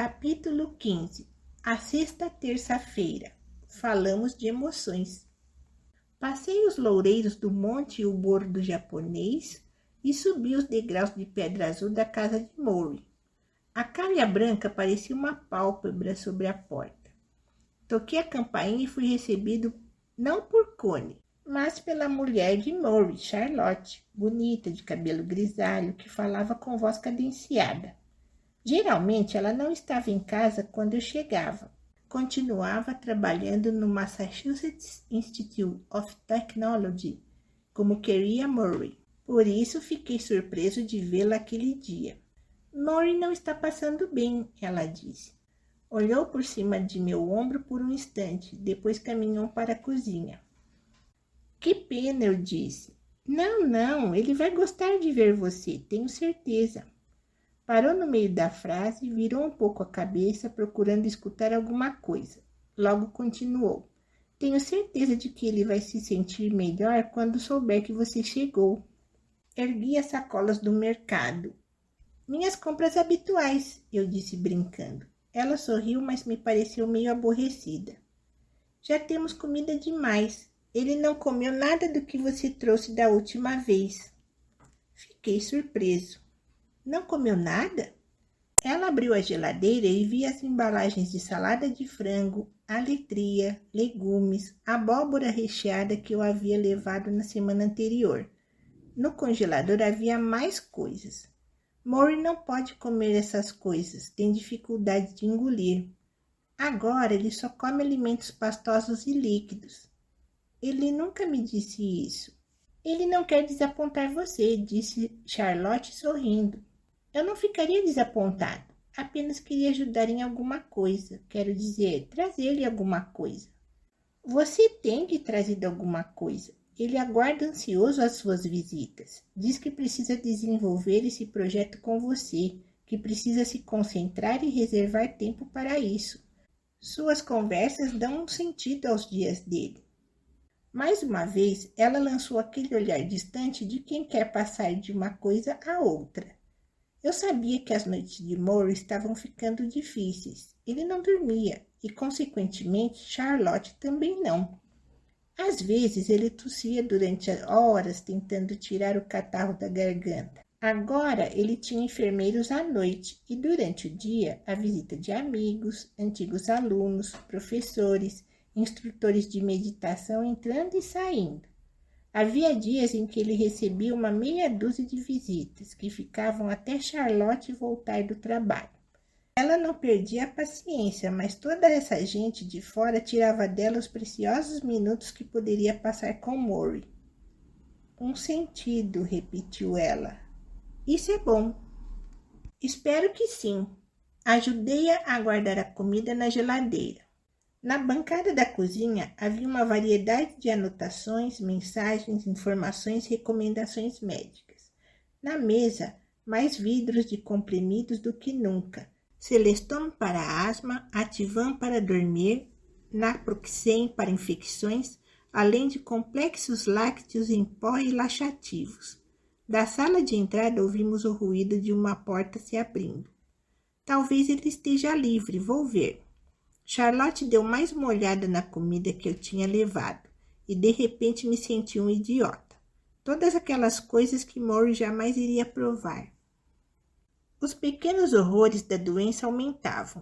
Capítulo 15. A sexta terça-feira. Falamos de emoções. Passei os loureiros do monte o bordo japonês e subi os degraus de pedra azul da casa de Mori. A calha branca parecia uma pálpebra sobre a porta. Toquei a campainha e fui recebido não por Connie, mas pela mulher de Mori, Charlotte, bonita, de cabelo grisalho, que falava com voz cadenciada. Geralmente ela não estava em casa quando eu chegava. Continuava trabalhando no Massachusetts Institute of Technology, como queria Murray. Por isso fiquei surpreso de vê-la aquele dia. Murray não está passando bem, ela disse. Olhou por cima de meu ombro por um instante, depois caminhou para a cozinha. Que pena, eu disse. Não, ele vai gostar de ver você, tenho certeza. Parou no meio da frase, virou um pouco a cabeça, procurando escutar alguma coisa. Logo continuou. Tenho certeza de que ele vai se sentir melhor quando souber que você chegou. Ergui as sacolas do mercado. Minhas compras habituais, eu disse brincando. Ela sorriu, mas me pareceu meio aborrecida. Já temos comida demais. Ele não comeu nada do que você trouxe da última vez. Fiquei surpreso. Não comeu nada? Ela abriu a geladeira e viu as embalagens de salada de frango, aletria, legumes, abóbora recheada que eu havia levado na semana anterior. No congelador havia mais coisas. Mori não pode comer essas coisas, tem dificuldade de engolir. Agora ele só come alimentos pastosos e líquidos. Ele nunca me disse isso. Ele não quer desapontar você, disse Charlotte sorrindo. Eu não ficaria desapontado, apenas queria ajudar em alguma coisa, quero dizer, trazer-lhe alguma coisa. Você tem que trazer alguma coisa. Ele aguarda ansioso as suas visitas. Diz que precisa desenvolver esse projeto com você, que precisa se concentrar e reservar tempo para isso. Suas conversas dão um sentido aos dias dele. Mais uma vez, ela lançou aquele olhar distante de quem quer passar de uma coisa a outra. Eu sabia que as noites de Mori estavam ficando difíceis. Ele não dormia e, consequentemente, Charlotte também não. Às vezes, ele tossia durante horas tentando tirar o catarro da garganta. Agora, ele tinha enfermeiros à noite e, durante o dia, a visita de amigos, antigos alunos, professores, instrutores de meditação entrando e saindo. Havia dias em que ele recebia uma meia dúzia de visitas, que ficavam até Charlotte voltar do trabalho. Ela não perdia a paciência, mas toda essa gente de fora tirava dela os preciosos minutos que poderia passar com Mori. Um sentido, repetiu ela. Isso é bom. Espero que sim. Ajudei-a a guardar a comida na geladeira. Na bancada da cozinha havia uma variedade de anotações, mensagens, informações e recomendações médicas. Na mesa, mais vidros de comprimidos do que nunca. Celeston para asma, Ativan para dormir, Naproxen para infecções, além de complexos lácteos em pó e laxativos. Da sala de entrada ouvimos o ruído de uma porta se abrindo. Talvez ele esteja livre, vou ver. Charlotte deu mais uma olhada na comida que eu tinha levado e de repente me senti um idiota. Todas aquelas coisas que Mori jamais iria provar. Os pequenos horrores da doença aumentavam.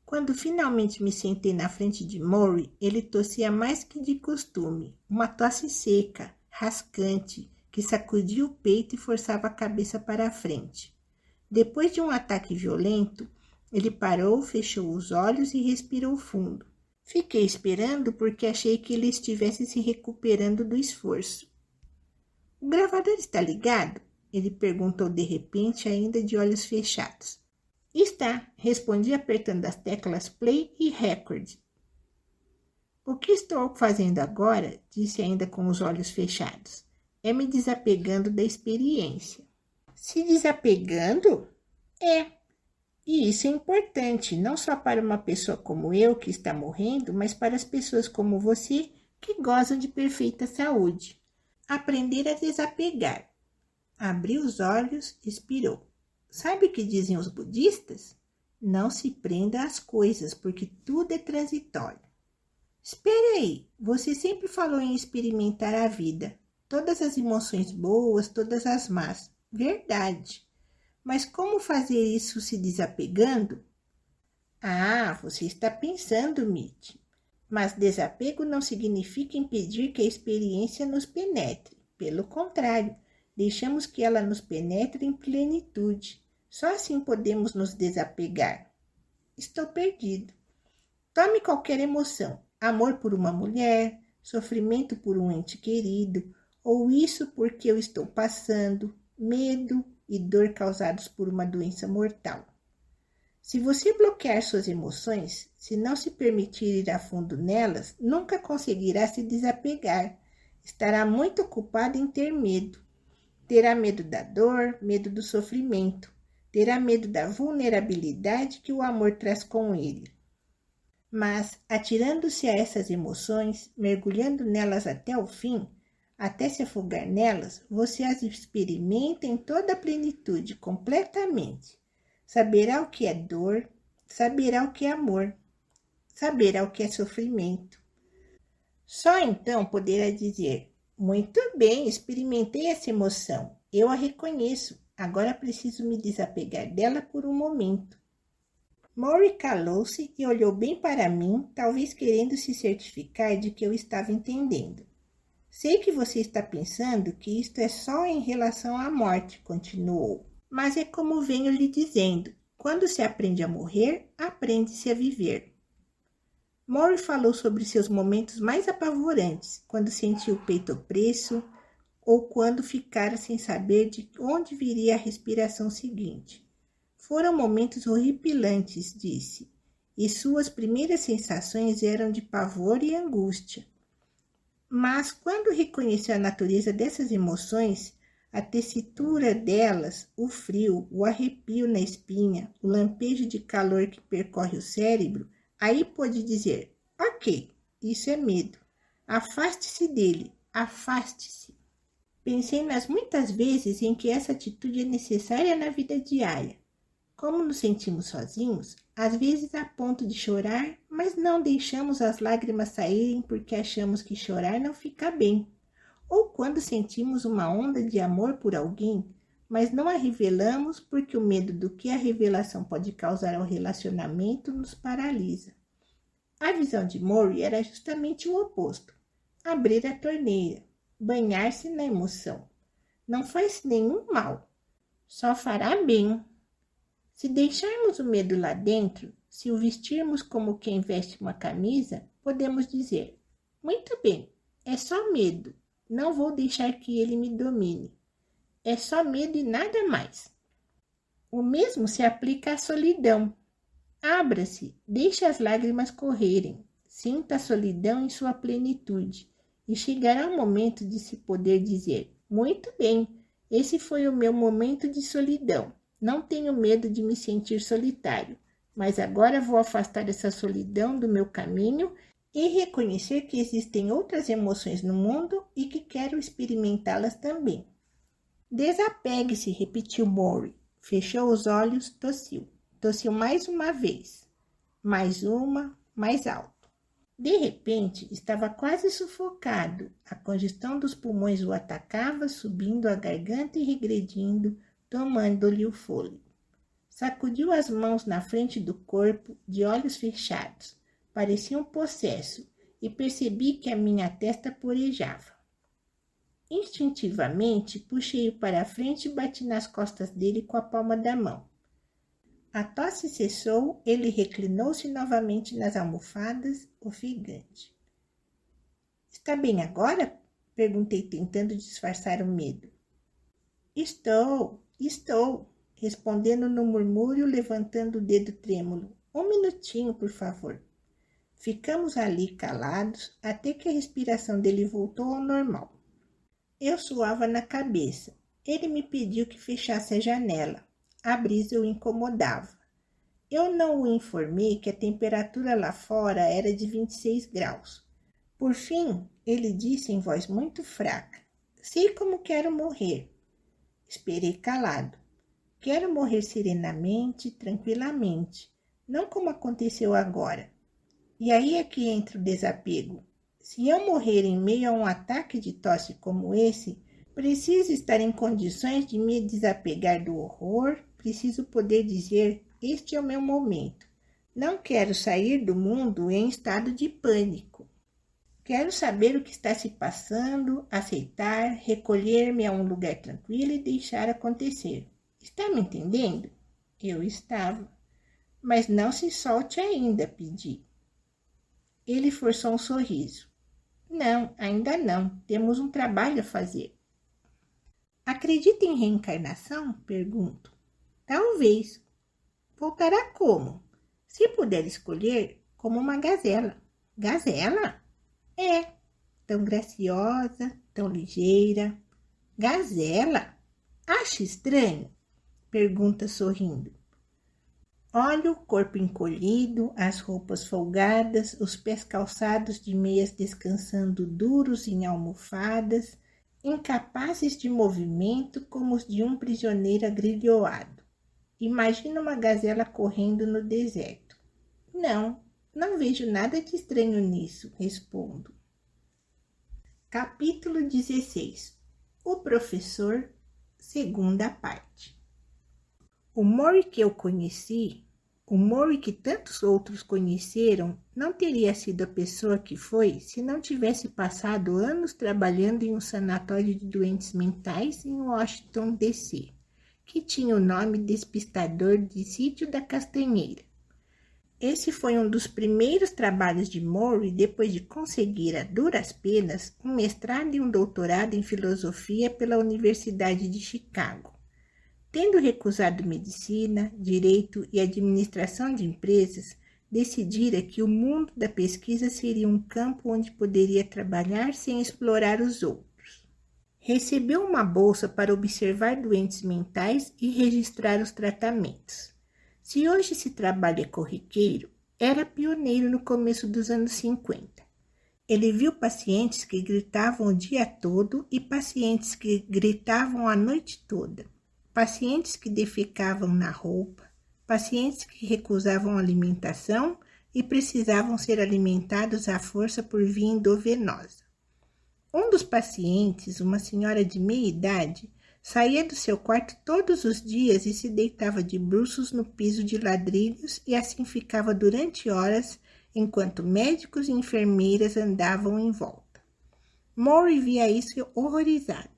Quando finalmente me sentei na frente de Mori, ele tossia mais que de costume, uma tosse seca, rascante, que sacudia o peito e forçava a cabeça para a frente. Depois de um ataque violento, ele parou, fechou os olhos e respirou fundo. Fiquei esperando porque achei que ele estivesse se recuperando do esforço. O gravador está ligado? Ele perguntou de repente, ainda de olhos fechados. Está, respondi apertando as teclas play e record. O que estou fazendo agora, disse ainda com os olhos fechados, é me desapegando da experiência. Se desapegando? É. E isso é importante, não só para uma pessoa como eu, que está morrendo, mas para as pessoas como você, que gozam de perfeita saúde. Aprender a desapegar. Abriu os olhos, expirou. Sabe o que dizem os budistas? Não se prenda às coisas, porque tudo é transitório. Espere aí, você sempre falou em experimentar a vida. Todas as emoções boas, todas as más. Verdade. Mas como fazer isso se desapegando? Ah, você está pensando, Mitch. Mas desapego não significa impedir que a experiência nos penetre. Pelo contrário, deixamos que ela nos penetre em plenitude. Só assim podemos nos desapegar. Estou perdido. Tome qualquer emoção. Amor por uma mulher, sofrimento por um ente querido, ou isso porque eu estou passando, medo e dor causados por uma doença mortal. Se você bloquear suas emoções, se não se permitir ir a fundo nelas, nunca conseguirá se desapegar. Estará muito ocupado em ter medo. Terá medo da dor, medo do sofrimento. Terá medo da vulnerabilidade que o amor traz com ele. Mas, atirando-se a essas emoções, mergulhando nelas até o fim, até se afogar nelas, você as experimenta em toda a plenitude, completamente. Saberá o que é dor, saberá o que é amor, saberá o que é sofrimento. Só então poderá dizer, muito bem, experimentei essa emoção, eu a reconheço, agora preciso me desapegar dela por um momento. Maury calou-se e olhou bem para mim, talvez querendo se certificar de que eu estava entendendo. Sei que você está pensando que isto é só em relação à morte, continuou. Mas é como venho lhe dizendo, quando se aprende a morrer, aprende-se a viver. Maury falou sobre seus momentos mais apavorantes, quando sentiu o peito opresso ou quando ficara sem saber de onde viria a respiração seguinte. Foram momentos horripilantes, disse, e suas primeiras sensações eram de pavor e angústia. Mas quando reconheceu a natureza dessas emoções, a tessitura delas, o frio, o arrepio na espinha, o lampejo de calor que percorre o cérebro, aí pôde dizer, ok, isso é medo. Afaste-se dele, afaste-se. Pensei nas muitas vezes em que essa atitude é necessária na vida diária. Como nos sentimos sozinhos, às vezes a ponto de chorar, mas não deixamos as lágrimas saírem porque achamos que chorar não fica bem. Ou quando sentimos uma onda de amor por alguém, mas não a revelamos porque o medo do que a revelação pode causar ao relacionamento nos paralisa. A visão de Maury era justamente o oposto. Abrir a torneira, banhar-se na emoção. Não faz nenhum mal, só fará bem. Se deixarmos o medo lá dentro, se o vestirmos como quem veste uma camisa, podemos dizer, muito bem, é só medo, não vou deixar que ele me domine. É só medo e nada mais. O mesmo se aplica à solidão. Abra-se, deixe as lágrimas correrem, sinta a solidão em sua plenitude, e chegará o momento de se poder dizer, muito bem, esse foi o meu momento de solidão. Não tenho medo de me sentir solitário, mas agora vou afastar essa solidão do meu caminho e reconhecer que existem outras emoções no mundo e que quero experimentá-las também. Desapegue-se, repetiu Maury. Fechou os olhos, tossiu. Tossiu mais uma vez. Mais uma, mais alto. De repente, estava quase sufocado. A congestão dos pulmões o atacava, subindo a garganta e regredindo, tomando-lhe o fôlego. Sacudiu as mãos na frente do corpo, de olhos fechados. Parecia um possesso, e percebi que a minha testa porejava. Instintivamente, puxei-o para a frente e bati nas costas dele com a palma da mão. A tosse cessou, ele reclinou-se novamente nas almofadas, ofegante. Está bem agora? Perguntei, tentando disfarçar o medo. Estou, respondendo no murmúrio, levantando o dedo trêmulo. Um minutinho, por favor. Ficamos ali calados, até que a respiração dele voltou ao normal. Eu suava na cabeça. Ele me pediu que fechasse a janela. A brisa o incomodava. Eu não o informei que a temperatura lá fora era de 26 graus. Por fim, ele disse em voz muito fraca, sei como quero morrer. Esperei calado. Quero morrer serenamente, tranquilamente, não como aconteceu agora. E aí é que entra o desapego. Se eu morrer em meio a um ataque de tosse como esse, preciso estar em condições de me desapegar do horror, preciso poder dizer, este é o meu momento. Não quero sair do mundo em estado de pânico. Quero saber o que está se passando, aceitar, recolher-me a um lugar tranquilo e deixar acontecer. Está me entendendo? Eu estava. Mas não se solte ainda, pedi. Ele forçou um sorriso. Não, ainda não. Temos um trabalho a fazer. Acredita em reencarnação? Pergunto. Talvez. Voltará como? Se puder escolher, como uma gazela. Gazela? É. Tão graciosa, tão ligeira. Gazela? Acha estranho? Pergunta sorrindo. Olho o corpo encolhido, as roupas folgadas, os pés calçados de meias descansando duros em almofadas, incapazes de movimento como os de um prisioneiro agrilhoado. Imagino uma gazela correndo no deserto. Não vejo nada de estranho nisso, respondo. Capítulo 16. O professor, segunda parte. O Maury que eu conheci, o Maury que tantos outros conheceram, não teria sido a pessoa que foi se não tivesse passado anos trabalhando em um sanatório de doentes mentais em Washington, D.C., que tinha o nome despistador de Sítio da Castanheira. Esse foi um dos primeiros trabalhos de Maury depois de conseguir a duras penas um mestrado e um doutorado em filosofia pela Universidade de Chicago. Tendo recusado medicina, direito e administração de empresas, decidira que o mundo da pesquisa seria um campo onde poderia trabalhar sem explorar os outros. Recebeu uma bolsa para observar doentes mentais e registrar os tratamentos. Se hoje esse trabalho é corriqueiro, era pioneiro no começo dos anos 50. Ele viu pacientes que gritavam o dia todo e pacientes que gritavam a noite toda. Pacientes que defecavam na roupa, pacientes que recusavam alimentação e precisavam ser alimentados à força por via endovenosa. Um dos pacientes, uma senhora de meia idade, saía do seu quarto todos os dias e se deitava de bruços no piso de ladrilhos e assim ficava durante horas, enquanto médicos e enfermeiras andavam em volta. Maury via isso horrorizado.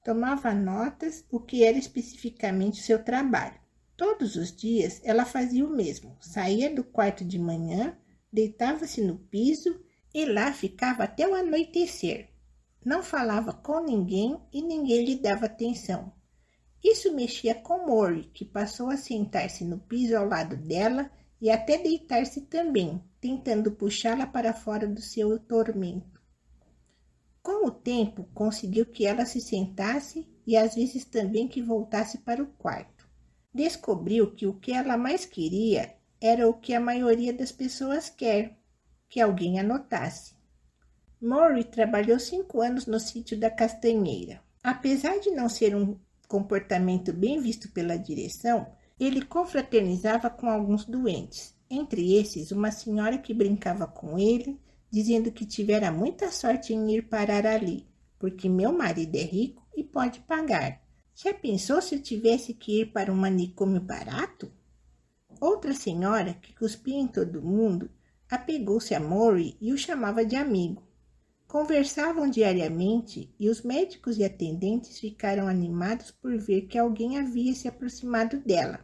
Tomava notas, o que era especificamente o seu trabalho. Todos os dias ela fazia o mesmo. Saía do quarto de manhã, deitava-se no piso e lá ficava até o anoitecer. Não falava com ninguém e ninguém lhe dava atenção. Isso mexia com Maury, que passou a sentar-se no piso ao lado dela e até deitar-se também, tentando puxá-la para fora do seu tormento. Com o tempo, conseguiu que ela se sentasse e às vezes também que voltasse para o quarto. Descobriu que o que ela mais queria era o que a maioria das pessoas quer, que alguém anotasse. Maury trabalhou 5 anos no Sítio da Castanheira. Apesar de não ser um comportamento bem visto pela direção, ele confraternizava com alguns doentes, entre esses uma senhora que brincava com ele, dizendo que tivera muita sorte em ir parar ali, porque meu marido é rico e pode pagar. Já pensou se eu tivesse que ir para um manicômio barato? Outra senhora, que cuspia em todo mundo, apegou-se a Maury e o chamava de amigo. Conversavam diariamente e os médicos e atendentes ficaram animados por ver que alguém havia se aproximado dela.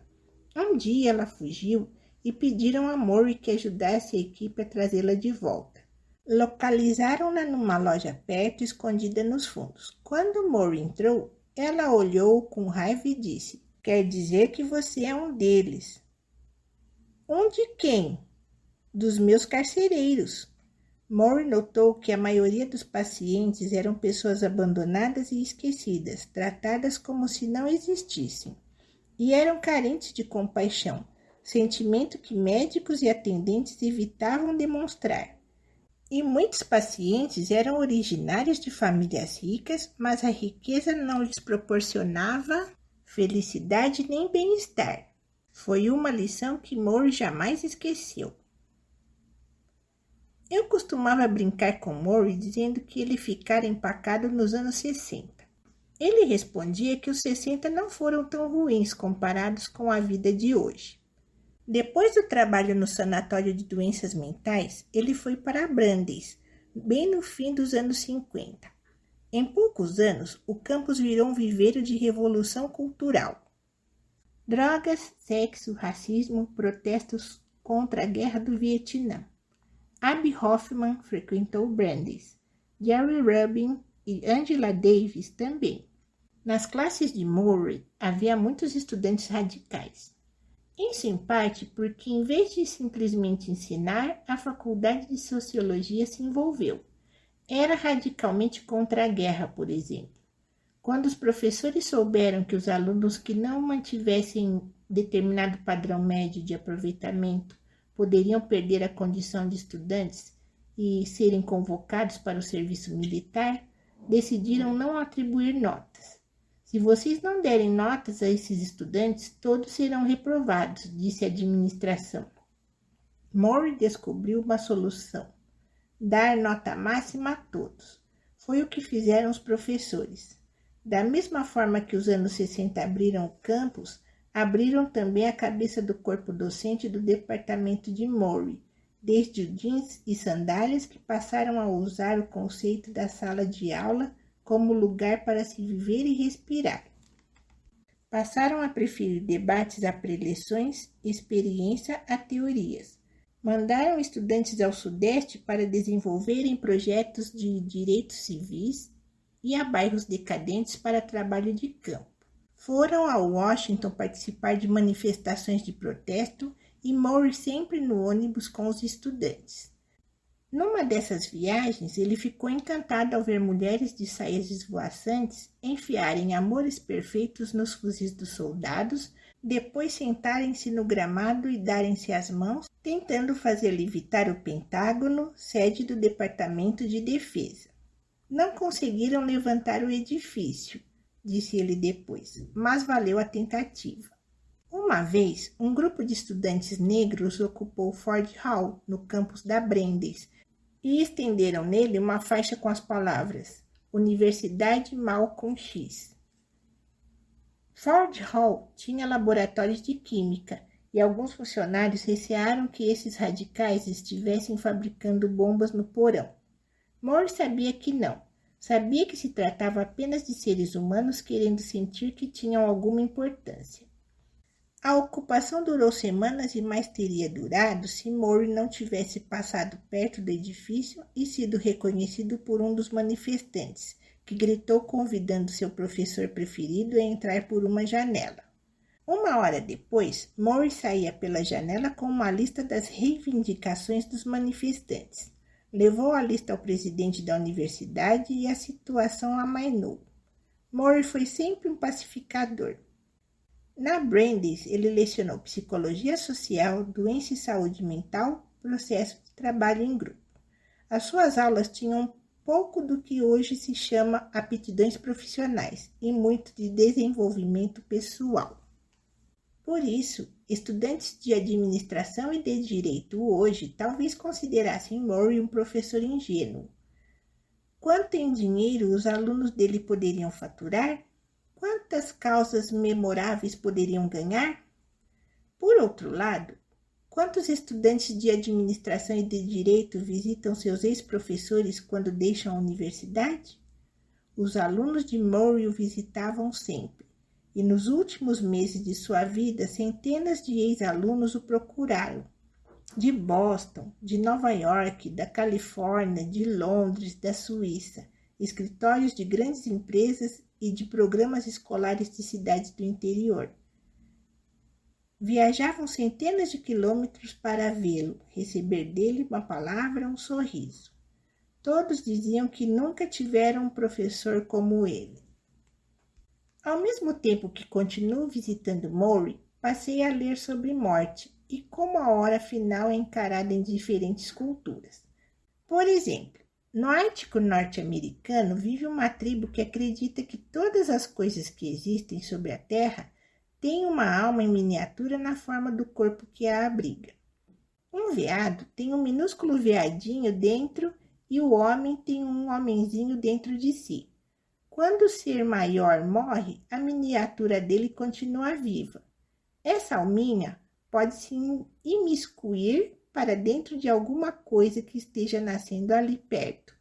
Um dia ela fugiu e pediram a Maury que ajudasse a equipe a trazê-la de volta. Localizaram-na numa loja perto, escondida nos fundos. Quando Maury entrou, ela olhou com raiva e disse: "Quer dizer que você é um deles." "Um de quem?" "Dos meus carcereiros." Maury notou que a maioria dos pacientes eram pessoas abandonadas e esquecidas, tratadas como se não existissem, e eram carentes de compaixão, sentimento que médicos e atendentes evitavam demonstrar. E muitos pacientes eram originários de famílias ricas, mas a riqueza não lhes proporcionava felicidade nem bem-estar. Foi uma lição que Maury jamais esqueceu. Eu costumava brincar com Maury dizendo que ele ficara empacado nos anos 60. Ele respondia que os 60 não foram tão ruins comparados com a vida de hoje. Depois do trabalho no sanatório de doenças mentais, ele foi para Brandeis, bem no fim dos anos 50. Em poucos anos, o campus virou um viveiro de revolução cultural. Drogas, sexo, racismo, protestos contra a guerra do Vietnã. Abby Hoffman frequentou Brandeis. Jerry Rubin e Angela Davis também. Nas classes de Maury, havia muitos estudantes radicais. Isso em parte porque, em vez de simplesmente ensinar, a faculdade de Sociologia se envolveu. Era radicalmente contra a guerra, por exemplo. Quando os professores souberam que os alunos que não mantivessem determinado padrão médio de aproveitamento poderiam perder a condição de estudantes e serem convocados para o serviço militar, decidiram não atribuir notas. Se vocês não derem notas a esses estudantes, todos serão reprovados, disse a administração. Maury descobriu uma solução: dar nota máxima a todos. Foi o que fizeram os professores. Da mesma forma que os anos 60 abriram o campus, abriram também a cabeça do corpo docente do departamento de Maury, desde o jeans e sandálias que passaram a usar o conceito da sala de aula como lugar para se viver e respirar. Passaram a preferir debates a preleções, experiência a teorias. Mandaram estudantes ao Sudeste para desenvolverem projetos de direitos civis e a bairros decadentes para trabalho de campo. Foram a Washington participar de manifestações de protesto e Maury sempre no ônibus com os estudantes. Numa dessas viagens, ele ficou encantado ao ver mulheres de saias esvoaçantes enfiarem amores perfeitos nos fuzis dos soldados, depois sentarem-se no gramado e darem-se as mãos, tentando fazer levitar o Pentágono, sede do Departamento de Defesa. Não conseguiram levantar o edifício, disse ele depois, mas valeu a tentativa. Uma vez, um grupo de estudantes negros ocupou Ford Hall, no campus da Brandeis, e estenderam nele uma faixa com as palavras Universidade Malcolm X. Ford Hall tinha laboratórios de química e alguns funcionários recearam que esses radicais estivessem fabricando bombas no porão. Maury sabia que não. Sabia que se tratava apenas de seres humanos querendo sentir que tinham alguma importância. A ocupação durou semanas e mais teria durado se Maury não tivesse passado perto do edifício e sido reconhecido por um dos manifestantes, que gritou convidando seu professor preferido a entrar por uma janela. Uma hora depois, Maury saía pela janela com uma lista das reivindicações dos manifestantes. Levou a lista ao presidente da universidade e a situação amainou. Maury foi sempre um pacificador. Na Brandeis, ele lecionou psicologia social, doença e saúde mental, processo de trabalho em grupo. As suas aulas tinham pouco do que hoje se chama aptidões profissionais e muito de desenvolvimento pessoal. Por isso, estudantes de administração e de direito hoje talvez considerassem Maury um professor ingênuo. Quanto em dinheiro os alunos dele poderiam faturar? Quantas causas memoráveis poderiam ganhar? Por outro lado, quantos estudantes de administração e de direito visitam seus ex-professores quando deixam a universidade? Os alunos de Maury o visitavam sempre, e nos últimos meses de sua vida, centenas de ex-alunos o procuraram. De Boston, de Nova York, da Califórnia, de Londres, da Suíça, escritórios de grandes empresas e de programas escolares de cidades do interior. Viajavam centenas de quilômetros para vê-lo, receber dele uma palavra, um sorriso. Todos diziam que nunca tiveram um professor como ele. Ao mesmo tempo que continuo visitando Maury, passei a ler sobre morte e como a hora final é encarada em diferentes culturas. Por exemplo, no Ártico norte-americano vive uma tribo que acredita que todas as coisas que existem sobre a Terra tem uma alma em miniatura na forma do corpo que a abriga. Um veado tem um minúsculo veadinho dentro e o homem tem um homenzinho dentro de si. Quando o ser maior morre, a miniatura dele continua viva. Essa alminha pode se imiscuir para dentro de alguma coisa que esteja nascendo ali perto,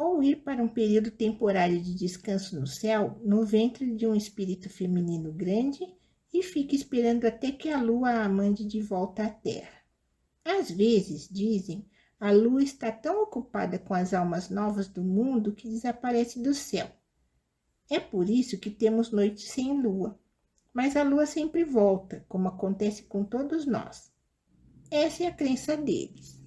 ou ir para um período temporário de descanso no céu, no ventre de um espírito feminino grande, e fica esperando até que a lua a mande de volta à terra. Às vezes, dizem, a lua está tão ocupada com as almas novas do mundo que desaparece do céu. É por isso que temos noites sem lua, mas a lua sempre volta, como acontece com todos nós. Essa é a crença deles.